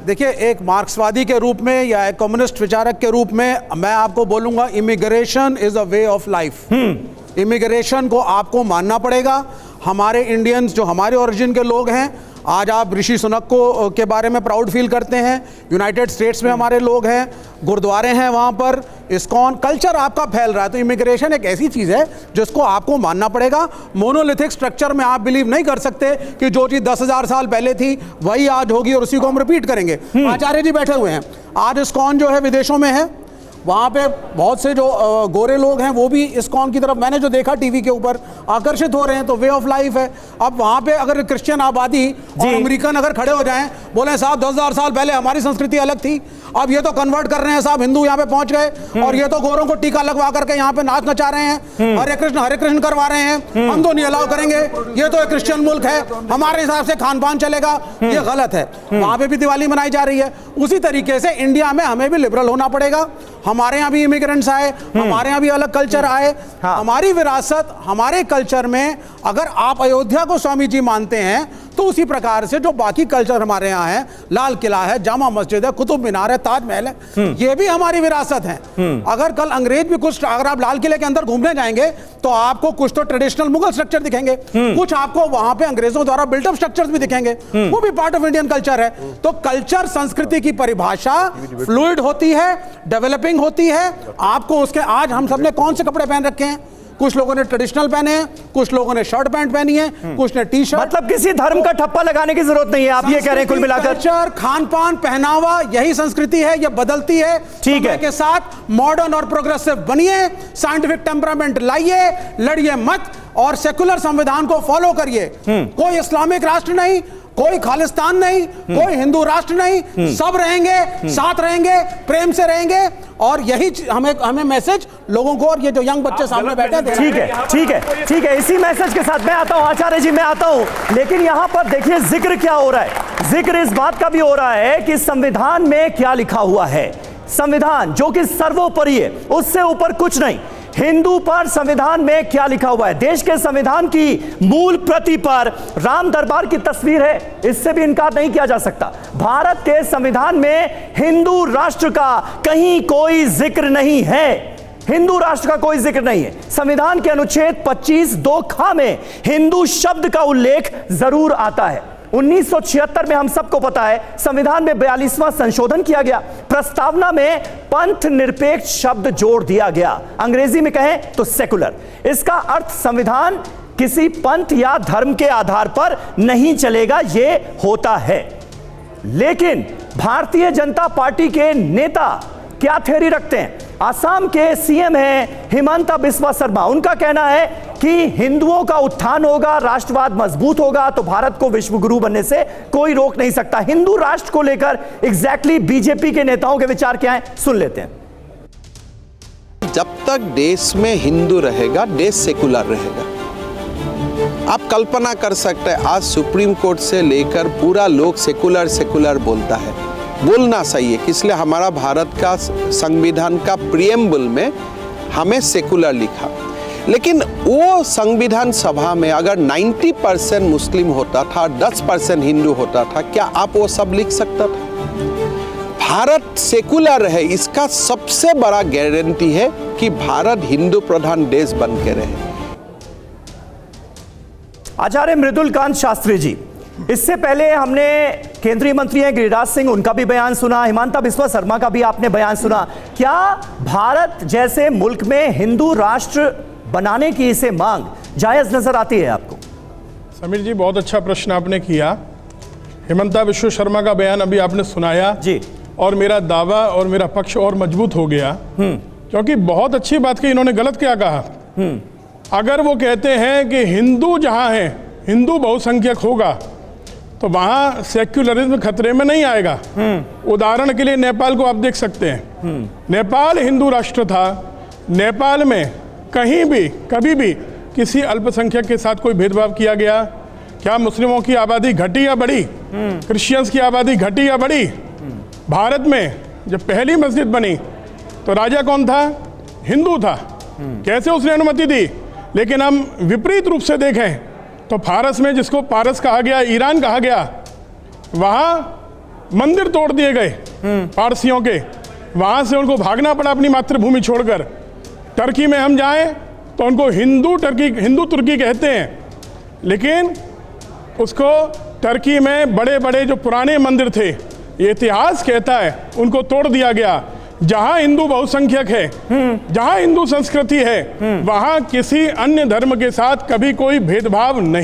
देखिए, एक मार्क्सवादी के रूप में या एक कम्युनिस्ट विचारक के रूप में मैं आपको बोलूंगा, immigration is a way of life. Immigration को आपको मानना पड़ेगा। हमारे इंडियंस जो हमारे ओरिजिन के लोग हैं, आज आप ऋषि सुनक को के बारे में प्राउड फील करते हैं। यूनाइटेड स्टेट्स में हमारे लोग हैं, गुरुद्वारे हैं वहाँ पर, इस्कॉन कल्चर आपका फैल रहा है। तो इमिग्रेशन एक ऐसी चीज़ है जिसको आपको मानना पड़ेगा। मोनोलिथिक स्ट्रक्चर में आप बिलीव नहीं कर सकते कि जो चीज़ 10,000 साल पहले थी वही आज होगी और उसी को हम रिपीट करेंगे। आचार्य जी बैठे हुए हैं, आज इस्कॉन जो है विदेशों में है, वहाँ पे बहुत से जो गोरे लोग हैं वो भी इस्कॉन की तरफ, मैंने जो देखा टीवी के ऊपर, आकर्षित हो रहे हैं। तो वे ऑफ लाइफ है। अब वहाँ पे अगर क्रिश्चियन आबादी और अमेरिकन अगर खड़े हो जाएं, बोले साहब 10,000 साल पहले हमारी संस्कृति अलग थी, अब ये तो कन्वर्ट कर रहे हैं साहब, हिंदू यहाँ पे पहुंच गए और ये तो गोरों को टीका लगवा करके यहाँ पे नाच नचा रहे हैं, हरे कृष्ण करवा रहे हैं, हम तो नहीं अलाउ करेंगे, ये तो एक क्रिश्चियन मुल्क है, हमारे हिसाब से खान पान चलेगा, ये गलत है। वहाँ पे भी दिवाली मनाई जा रही है। उसी तरीके से इंडिया में हमें भी लिबरल होना पड़ेगा। हमारे यहाँ भी इमिग्रेंट्स आए, हमारे यहाँ भी अलग कल्चर आए। हमारी विरासत, हमारे कल्चर में अगर आप अयोध्या को स्वामी जी मानते हैं तो उसी प्रकार से जो बाकी कल्चर हमारे यहाँ है, लाल किला है, जामा मस्जिद है, कुतुब मीनार है, ताजमहल है, ये भी हमारी विरासत है। अगर कल अंग्रेज भी कुछ, अगर आप लाल किले के अंदर घूमने जाएंगे तो आपको कुछ तो ट्रेडिशनल मुगल स्ट्रक्चर दिखेंगे, कुछ आपको वहां पे अंग्रेजों द्वारा बिल्टअप स्ट्रक्चर्स भी दिखेंगे, वो भी पार्ट ऑफ इंडियन कल्चर है। तो कल्चर, संस्कृति की परिभाषा फ्लूइड होती है, डेवलपिंग होती है। आपको उसके, आज हम सबने कौन से कपड़े पहन रखे हैं? कुछ लोगों ने ट्रेडिशनल पहने हैं, कुछ लोगों ने शर्ट पैंट पहनी है, कुछ ने टी शर्ट। मतलब किसी धर्म का ठप्पा लगाने की जरूरत नहीं है, आप ये कह रहे हैं कुल मिलाकर। कल्चर, खान पान, पहनावा, यही संस्कृति है, ये बदलती है। ठीक है, के साथ मॉडर्न और प्रोग्रेसिव बनिए, साइंटिफिक टेम्परामेंट लाइए, लड़िए मत और सेकुलर संविधान को फॉलो करिए। कोई इस्लामिक राष्ट्र नहीं, कोई खालिस्तान नहीं, कोई हिंदू राष्ट्र नहीं, सब रहेंगे, साथ रहेंगे, प्रेम से रहेंगे। और यही हमें मैसेज लोगों को, और ये जो यंग बच्चे सामने बैठे हैं, ठीक है, ठीक है, ठीक है, इसी मैसेज के साथ मैं आता हूं, आचार्य जी मैं आता हूं। लेकिन यहां पर देखिए जिक्र क्या हो रहा है। जिक्र इस बात का भी हो रहा है कि संविधान में क्या लिखा हुआ है। संविधान जो कि सर्वोपरि है, उससे ऊपर कुछ नहीं। हिंदू पर संविधान में क्या लिखा हुआ है? देश के संविधान की मूल प्रति पर राम दरबार की तस्वीर है, इससे भी इनकार नहीं किया जा सकता। भारत के संविधान में हिंदू राष्ट्र का कहीं कोई जिक्र नहीं है। हिंदू राष्ट्र का कोई जिक्र नहीं है। संविधान के अनुच्छेद 25(2) ख में हिंदू शब्द का उल्लेख जरूर आता है। 1976 में हम सबको पता है संविधान में 42वां संशोधन किया गया। प्रस्तावना में पंथ निरपेक्ष शब्द जोड़ दिया गया, अंग्रेजी में कहें तो सेकुलर। इसका अर्थ संविधान किसी पंथ या धर्म के आधार पर नहीं चलेगा, यह होता है। लेकिन भारतीय जनता पार्टी के नेता क्या थ्योरी रखते हैं? आसाम के सीएम हैं हिमंता बिस्वा शर्मा, उनका कहना है कि हिंदुओं का उत्थान होगा, राष्ट्रवाद मजबूत होगा तो भारत को विश्व गुरु बनने से कोई रोक नहीं सकता। हिंदू राष्ट्र को लेकर एग्जैक्टली बीजेपी के नेताओं के विचार क्या हैं, सुन लेते हैं। जब तक देश में हिंदू रहेगा, देश सेकुलर रहेगा। आप कल्पना कर सकते हैं, आज सुप्रीम कोर्ट से लेकर पूरा लोग सेकुलर सेकुलर बोलता है। बोलना सही है, इसलिए हमारा भारत का संविधान का प्रिएम्बल में हमें सेकुलर लिखा। लेकिन वो संविधान सभा में अगर 90% मुस्लिम होता था, 10% हिंदू होता था, क्या आप वो सब लिख सकता था? भारत सेकुलर है, इसका सबसे बड़ा गारंटी है कि भारत हिंदू प्रधान देश बन के रहे। आचार्य मृदुलकांत शास्त्री जी, इससे पहले हमने केंद्रीय मंत्री हैं गिरिराज सिंह, उनका भी बयान सुना, हिमंता बिस्वा शर्मा का भी आपने बयान सुना। क्या भारत जैसे मुल्क में हिंदू राष्ट्र बनाने की इसे मांग जायज नजर आती है आपको? समीर जी, बहुत अच्छा प्रश्न आपने किया। हिमंता बिस्वा शर्मा का बयान अभी आपने सुनाया जी, और मेरा दावा और मेरा पक्ष और मजबूत हो गया, क्योंकि बहुत अच्छी बात की। इन्होंने गलत क्या कहा? अगर वो कहते हैं कि हिंदू जहां है, हिंदू बहुसंख्यक होगा, तो वहाँ सेक्युलरिज्म खतरे में नहीं आएगा। उदाहरण के लिए नेपाल को आप देख सकते हैं। नेपाल हिंदू राष्ट्र था। नेपाल में कहीं भी कभी भी किसी अल्पसंख्यक के साथ कोई भेदभाव किया गया? क्या मुस्लिमों की आबादी घटी या बढ़ी? क्रिश्चियंस की आबादी घटी या बढ़ी? भारत में जब पहली मस्जिद बनी तो राजा कौन था? हिंदू था। कैसे उसने अनुमति दी? लेकिन हम विपरीत रूप से देखें तो फारस में, जिसको पारस कहा गया, ईरान कहा गया, वहाँ मंदिर तोड़ दिए गए पारसियों के, वहां से उनको भागना पड़ा अपनी मातृभूमि छोड़कर। टर्की में हम जाएं तो उनको हिंदू तुर्की कहते हैं, लेकिन उसको टर्की में बड़े बड़े जो पुराने मंदिर थे, ये इतिहास कहता है, उनको तोड़ दिया गया। जहां हिंदू बहुसंख्यक है, जहां हिंदू संस्कृति है, वहां किसी अन्य धर्म के साथ कभी कोई भेदभाव नहीं।